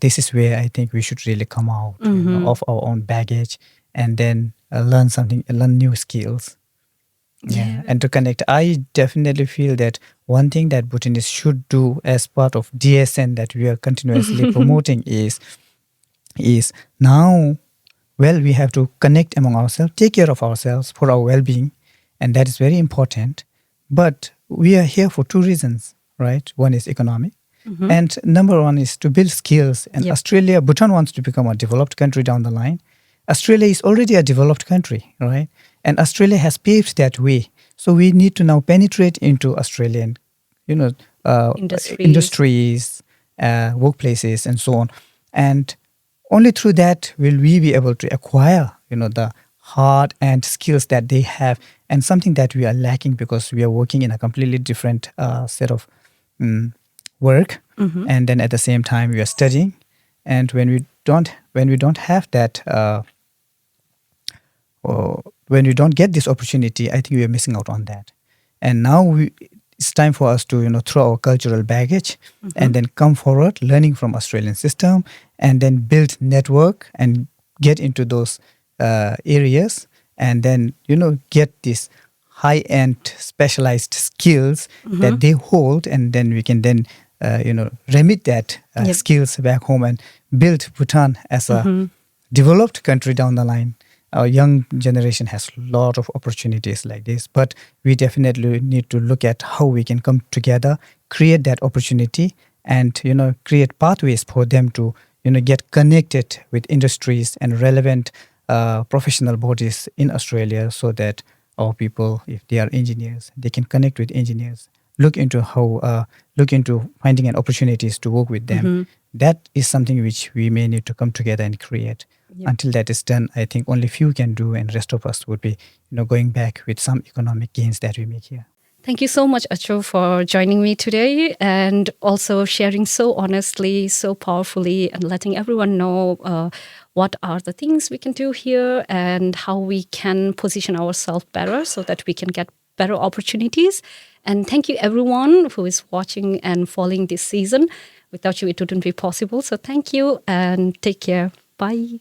this is where I think we should really come out of our own baggage and then learn new skills. Yeah. And to connect, I definitely feel that one thing that Bhutanese should do as part of DSN that we are continuously promoting is now, well, we have to connect among ourselves, take care of ourselves for our well-being, and that is very important. But we are here for two reasons, right? One is economic, and number one is to build skills. And Bhutan wants to become a developed country down the line. Australia is already a developed country, right? And Australia has paved that way. So we need to now penetrate into Australian, industries, workplaces, and so on. And only through that will we be able to acquire, the hard and skills that they have, and something that we are lacking because we are working in a completely different set of work. And then at the same time we are studying. And when we don't have that, or when we don't get this opportunity, I think we are missing out on that. And now it's time for us to throw our cultural baggage and then come forward, learning from Australian system, and then build network and get into those areas, and then get these high-end specialized skills that they hold, and then we can then remit that skills back home and build Bhutan as a developed country down the line. Our young generation has a lot of opportunities like this, but we definitely need to look at how we can come together, create that opportunity, and create pathways for them to get connected with industries and relevant professional bodies in Australia, so that our people, if they are engineers, they can connect with engineers, look into finding an opportunities to work with them. That is something which we may need to come together and create. Until that is done, I think only few can do, and rest of us would be going back with some economic gains that we make here. Thank you so much, Acho, for joining me today, and also sharing so honestly, so powerfully, and letting everyone know what are the things we can do here and how we can position ourselves better so that we can get better opportunities. And thank you, everyone who is watching and following this season. Without you, it wouldn't be possible. So thank you, and take care. Bye.